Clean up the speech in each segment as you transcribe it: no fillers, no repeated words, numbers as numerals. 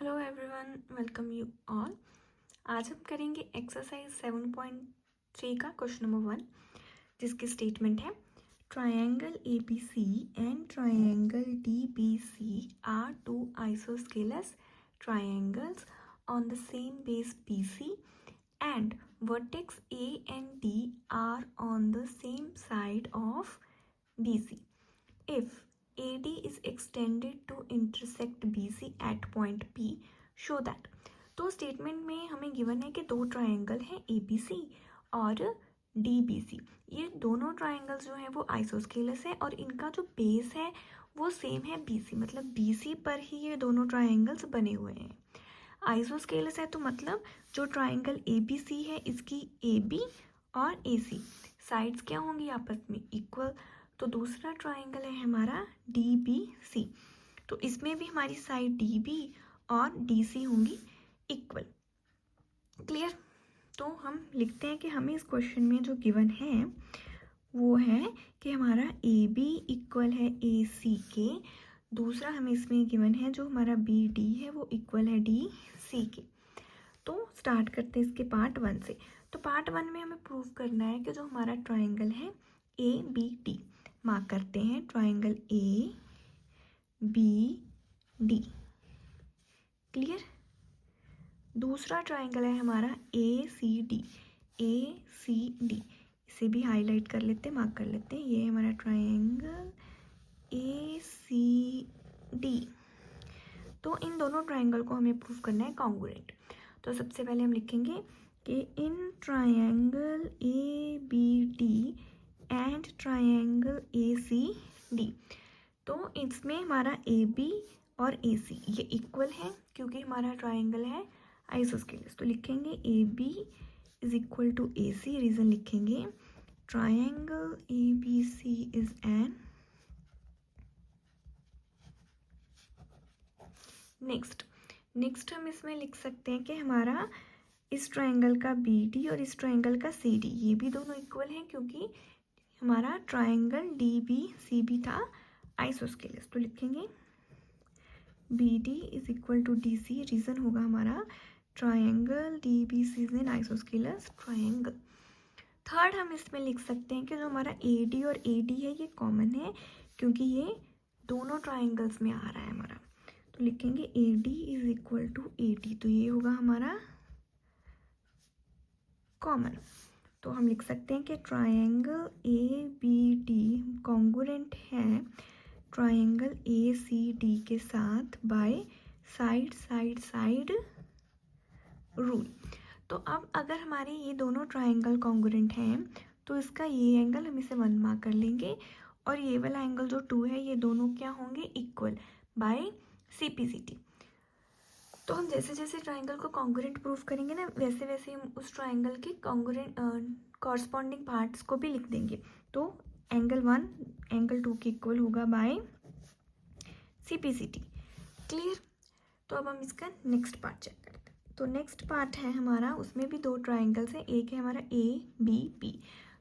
Hello everyone, welcome you all. आज हम करेंगे एक्सरसाइज 7.3 का क्वेश्चन नंबर 1, जिसकी स्टेटमेंट है triangle A B C and triangle D B C are two isosceles triangles on the same base B C and vertex A and D are on the same side of B C if AD is extended to intersect BC at point P, show that। तो statement में हमें given है कि दो triangle हैं ABC और DBC। ये दोनों ट्रायंगल्स जो हैं वो आइसोस्केलस है और इनका जो बेस है वो सेम है BC, मतलब BC पर ही ये दोनों ट्रायंगल्स बने हुए हैं। आइसोस्केलस है तो मतलब जो ट्रायंगल ABC है इसकी AB और AC साइड्स क्या होंगी आपस में इक्वल। तो दूसरा ट्रायंगल है हमारा DBC, तो इसमें भी हमारी साइड DB और DC होंगी इक्वल। क्लियर। तो हम लिखते हैं कि हमें इस क्वेश्चन में जो गिवन है वो है कि हमारा AB इक्वल है AC के। दूसरा हमें इसमें गिवन है जो हमारा BD है वो इक्वल है DC के। तो स्टार्ट करते हैं इसके पार्ट 1 से। तो पार्ट 1 में हमें प्रूव करना है कि जो हमारा ट्रायंगल है ABD, मार्क करते हैं ट्रायंगल ABD। क्लियर। दूसरा ट्रायंगल है हमारा ACD, इसे भी हाईलाइट कर लेते हैं, मार्क कर लेते हैं। ये हमारा ट्रायंगल ACD। तो इन दोनों ट्रायंगल को हमें प्रूव करना है कॉन्ग्रुएंट। तो सबसे पहले हम लिखेंगे कि in triangle ABD and triangle ACD, तो इसमें हमारा AB और AC ये इक्वल है क्योंकि हमारा ट्रायंगल है आइसोस्केलस। तो लिखेंगे AB is equal to AC। Reason लिखेंगे triangle ABC is an. Next हम इसमें लिख सकते हैं कि हमारा इस ट्रायंगल का BD और इस ट्रायंगल का CD ये भी दोनों इक्वल हैं क्योंकि हमारा ट्रायंगल DBCB था आइसोस्केलस। तो लिखेंगे BD is equal to DC। Reason होगा हमारा triangle DBC is an isosceles triangle. Third हम इसमें लिख सकते हैं कि जो हमारा AD और AD है ये कॉमन है क्योंकि ये दोनों ट्रायंगल्स में आ रहा है हमारा। तो लिखेंगे AD is equal to AD, तो ये होगा हमारा कॉमन। तो हम लिख सकते हैं कि ट्रायंगल ABD कॉन्ग्रुएंट है ट्रायंगल ACD के साथ बाय साइड रूल। तो अब अगर हमारे ये दोनों ट्रायंगल कॉन्ग्रुएंट हैं तो इसका ये एंगल हम इसे 1 मार्क कर लेंगे और ये वाला एंगल जो 2 है ये दोनों क्या होंगे इक्वल बाय CPCT। तो हम जैसे जैसे ट्रायंगल को कॉन्ग्रुएंट प्रूफ करेंगे ना वैसे वैसे हम उस ट्रायंगल के कॉन्ग्रुएंट कॉरस्पॉन्डिंग पार्ट्स को भी लिख देंगे। तो एंगल 1 एंगल 2 के इक्वल होगा बाय CPCT। क्लियर। तो अब हम इसका नेक्स्ट पार्ट चेक करते हैं। तो नेक्स्ट पार्ट है हमारा, उसमें भी दो ट्रायंगल्स हैं। एक है हमारा ABP,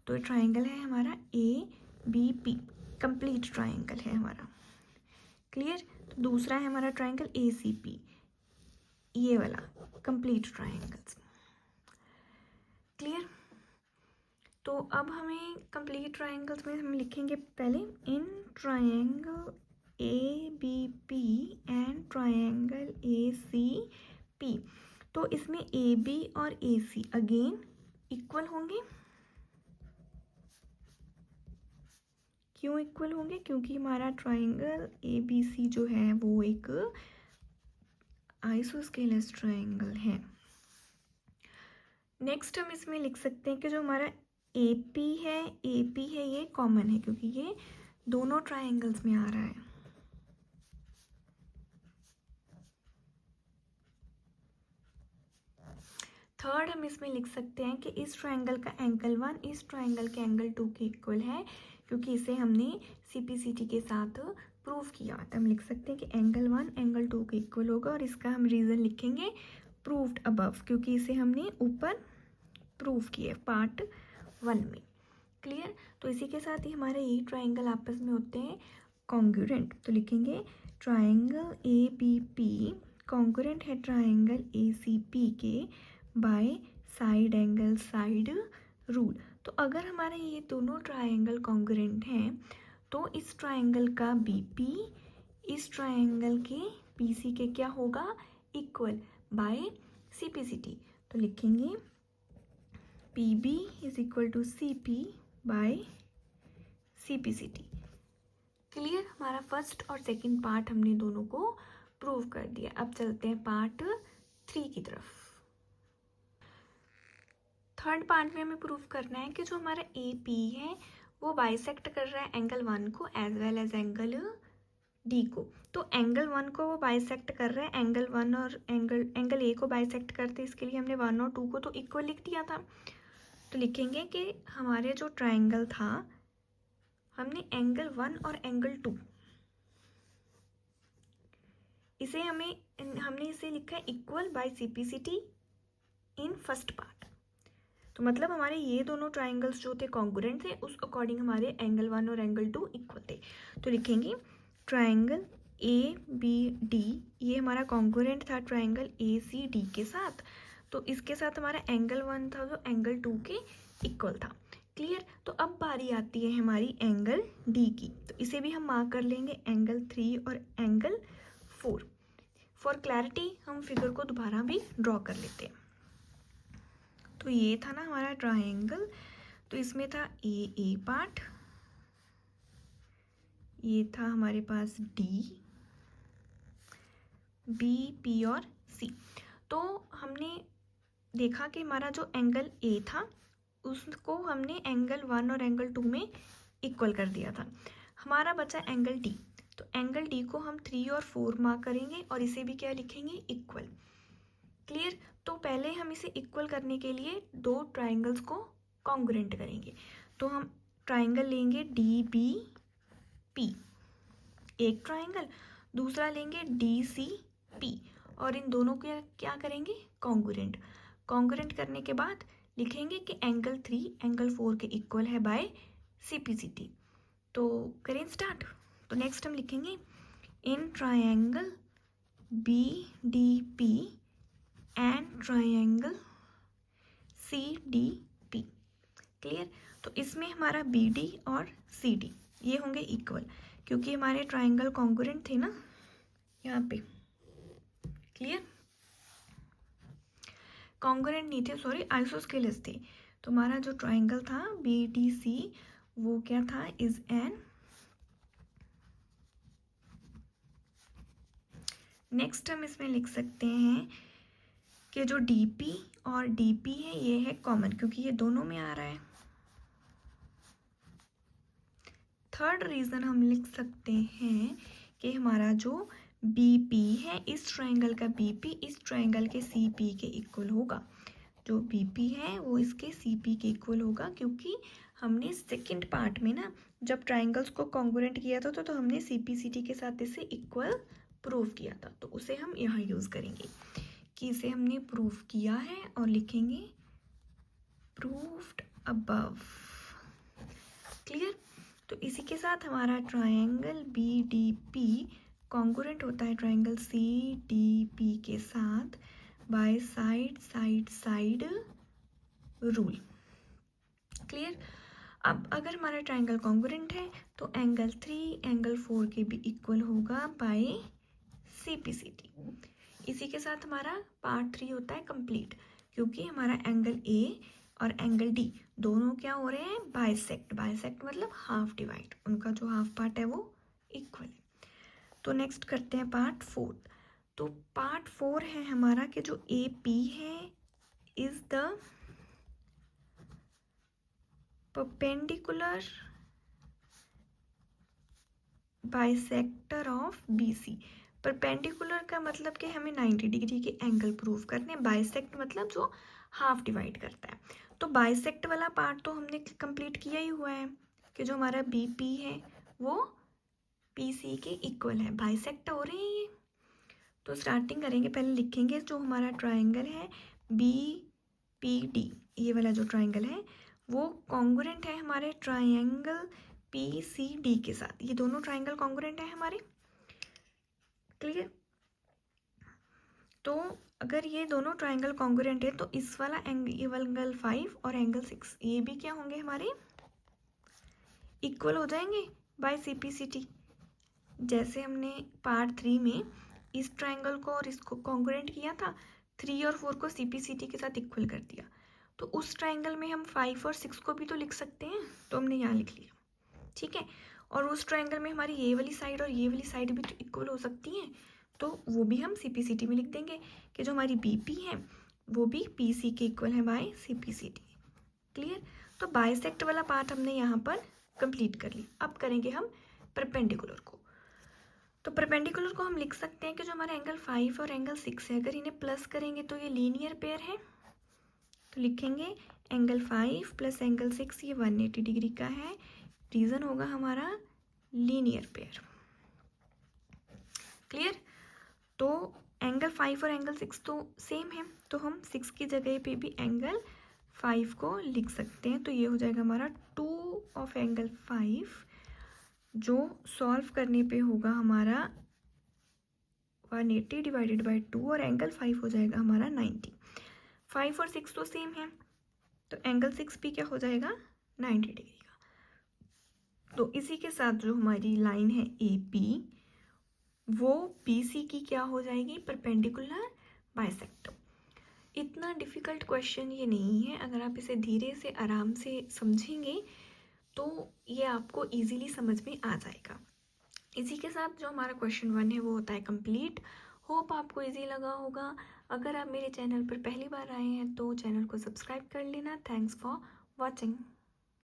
तो ट्रायंगल है हमारा ABP, कंप्लीट ट्रायंगल है हमारा। क्लियर। तो दूसरा है हमारा ट्रायंगल ACP, ये वाला कंप्लीट ट्रायंगल्स। क्लियर। तो अब हमें कंप्लीट ट्रायंगल्स में हम लिखेंगे पहले in triangle ABP and triangle ACP। तो इसमें AB और AC अगेन इक्वल होंगे। क्यों इक्वल होंगे? क्योंकि हमारा ट्रायंगल ABC जो है वो एक आइसोस्केलस ट्रायंगल है। नेक्स्ट हम इसमें लिख सकते हैं कि जो हमारा AP है ये कॉमन है क्योंकि ये दोनों ट्रायंगल्स में आ रहा है। थर्ड हम इसमें लिख सकते हैं कि इस ट्रायंगल का एंगल 1 इस ट्रायंगल के एंगल 2 के इक्वल है क्योंकि इसे हमने CPCT के साथ प्रूव किया। तो हम लिख सकते हैं कि एंगल 1 एंगल 2 के इक्वल होगा और इसका हम रीज़न लिखेंगे प्रूव्ड अबव, क्योंकि इसे हमने ऊपर प्रूव किया पार्ट 1 में। क्लियर। तो इसी के साथ ही हमारे ये ट्रायंगल आपस में होते हैं कॉन्ग्रुएंट। तो लिखेंगे ट्रायंगल ABP कॉन्ग्रुएंट है ट्राइंगल ACP के by side angle side rule. तो अगर हमारे ये दोनों ट्राइंगल कॉन्ग्रुएंट हैं तो इस ट्राइंगल का BP इस ट्राइंगल के PC के क्या होगा, इक्वल बाय CPCT। तो लिखेंगे PB is equal to CP by CPCT। Clear, हमारा फर्स्ट और सेकंड पार्ट हमने दोनों को प्रूव कर दिया। अब चलते हैं पार्ट 3 की तरफ। थर्ड पार्ट में हमें प्रूव करना है कि जो हमारा AP है वो बाइसेक्ट कर रहा है एंगल 1 को as well as angle D को। तो एंगल 1 को वो बाइसेक्ट कर रहा है, एंगल 1 और एंगल A को बाइसेक्ट करते, इसके लिए हमने 1 और 2 को तो इक्वल लिख दिया था। तो लिखेंगे कि हमारे जो ट्राइंगल था हमने एंगल 1 और एंगल 2 इसे हमने इसे लिखा है equal bye CPCT in first part. तो मतलब हमारे ये दोनों ट्राइंगल्स जो थे कॉन्ग्रुएंट थे, उस अकॉर्डिंग हमारे एंगल 1 और एंगल 2 इक्वल थे। तो लिखेंगे ट्राइंगल ABD ये हमारा कॉन्ग्रुएंट था ट्राइंगल ACD के साथ, तो इसके साथ हमारा एंगल 1 था जो एंगल 2 के इक्वल था। क्लियर। तो अब बारी आती है हमारी एंगल D की, तो इसे भी हम मार्क कर लेंगे एंगल 3 और एंगल 4। फॉर क्लैरिटी हम फिगर को दोबारा भी ड्रॉ कर लेते हैं। तो ये था ना हमारा ट्राइंगल, तो इसमें था A पार्ट, ये था हमारे पास D, B, P और C। तो हमने देखा कि हमारा जो एंगल A था उसको हमने एंगल 1 और एंगल 2 में इक्वल कर दिया था। हमारा बचा एंगल D, तो एंगल D को हम 3 और 4 मार्क करेंगे और इसे भी क्या लिखेंगे, इक्वल। क्लियर। तो पहले हम इसे इक्वल करने के लिए दो ट्राइंगल्स को कॉन्ग्रुएंट करेंगे। तो हम ट्राइंगल लेंगे DBP एक ट्राइंगल, दूसरा लेंगे DCP और इन दोनों को क्या करेंगे, कॉन्ग्रुएंट। कॉन्ग्रुएंट करने के बाद लिखेंगे कि एंगल 3 एंगल 4 के इक्वल है बाय CPCT। तो करें स्टार्ट। तो नेक्स्ट हम लिखेंगे in triangle BDP and triangle CDP। Clear. तो इसमें हमारा BD और CD ये होंगे इक्वल, क्योंकि हमारे ट्राइंगल कॉन्ग्रुएंट थे ना यहाँ पे। क्लियर। कॉन्ग्रुएंट नहीं थे, सॉरी, आइसोस्केलस थे। तो हमारा जो ट्राइंगल था BDC वो क्या था, इज एन। नेक्स्ट हम इसमें लिख सकते हैं कि जो DP और DP है ये है कॉमन, क्योंकि ये दोनों में आ रहा है। थर्ड रीजन हम लिख सकते हैं कि हमारा जो BP है इस ट्राइंगल का BP इस ट्राइंगल के CP के इक्वल होगा। जो BP है वो इसके CP के इक्वल होगा, क्योंकि हमने सेकंड पार्ट में ना जब ट्राइंगल्स को कॉन्ग्रुएंट किया था तो हमने CPCT के साथ इसे इक्वल प्रूव किया था। तो उसे हम यहाँ यूज़ करेंगे कि इसे हमने प्रूव किया है और लिखेंगे प्रूव्ड अबव। क्लियर। तो इसी के साथ हमारा ट्राइंगल BDP कॉन्ग्रुएंट होता है ट्राइंगल CDP के साथ by side side side rule. Clear. अब अगर हमारा ट्राइंगल कॉन्ग्रुएंट है तो एंगल 3 एंगल 4 के भी इक्वल होगा बाय CPCT। इसी के साथ हमारा पार्ट 3 होता है कंप्लीट, क्योंकि हमारा एंगल A और एंगल D दोनों क्या हो रहे हैं, बाइसेक्ट। बाइसेक्ट मतलब हाफ डिवाइड, उनका जो हाफ पार्ट है वो इक्वल है। तो नेक्स्ट करते हैं पार्ट 4। तो पार्ट 4 है हमारा कि जो AP है is the perpendicular bisector of BC। Perpendicular का मतलब कि हमें 90 डिग्री के एंगल प्रूव करने, बाइसेक्ट मतलब जो हाफ डिवाइड करता है। तो बाइसेक्ट वाला पार्ट तो हमने कंप्लीट किया ही हुआ है कि जो हमारा BP है वो PC के इक्वल है, बाइसेक्ट हो रहे हैं ये। तो स्टार्टिंग करेंगे, पहले लिखेंगे जो हमारा ट्राइंगल है BPD ये वाला जो ट्राइंगल है वो कॉन्ग्रुएंट है हमारे ट्राइंगल PCD के साथ। ये दोनों ट्राइंगल कॉन्ग्रुएंट है हमारे। क्लियर। तो अगर ये दोनों ट्राइंगल कॉन्ग्रुएंट है तो इस वाला एंगल 5 और एंगल 6 ये भी क्या होंगे हमारे इक्वल हो जाएंगे बाय CPCT। जैसे हमने पार्ट 3 में इस ट्राइंगल को और इसको कॉन्ग्रुएंट किया था, 3 और 4 को CPCT के साथ इक्वल कर दिया, तो उस ट्राइंगल में हम 5 और 6 को भी तो लिख सकते हैं, तो हमने यहाँ लिख लिया, ठीक है। और उस ट्राइंगल में हमारी ये वाली साइड और ये वाली साइड भी तो इक्वल हो सकती हैं, तो वो भी हम CPCT में लिख देंगे कि जो हमारी BP है वो भी PC के इक्वल है बाय CPCT। क्लियर। तो बाइसेक्ट वाला पार्ट हमने यहाँ पर कंप्लीट कर लिया। अब करेंगे हम परपेंडिकुलर को। तो परपेंडिकुलर को हम लिख सकते हैं कि जो हमारा एंगल 5 और एंगल 6 है, अगर इन्हें प्लस करेंगे तो ये लीनियर पेयर है, तो लिखेंगे एंगल 5 प्लस एंगल 6 ये 180 डिग्री का है, रीजन होगा हमारा लीनियर पेयर। क्लियर। तो एंगल 5 और एंगल 6 तो सेम है, तो हम 6 की जगह पे भी एंगल 5 को लिख सकते हैं, तो ये हो जाएगा हमारा 2 ऑफ एंगल 5, जो सॉल्व करने पे होगा हमारा 180 डिवाइडेड बाई 2 और एंगल 5 हो जाएगा हमारा 90। 5 और 6 तो सेम है, तो एंगल 6 भी क्या हो जाएगा 90 डिग्री का। तो इसी के साथ जो हमारी लाइन है AP वो BC की क्या हो जाएगी परपेंडिकुलर बाइसेक्टर। इतना डिफ़िकल्ट क्वेश्चन ये नहीं है, अगर आप इसे धीरे से आराम से समझेंगे तो ये आपको इजीली समझ में आ जाएगा। इसी के साथ जो हमारा क्वेश्चन 1 है वो होता है कंप्लीट। होप आपको इजी लगा होगा। अगर आप मेरे चैनल पर पहली बार आए हैं तो चैनल को सब्सक्राइब कर लेना। Thanks for watching.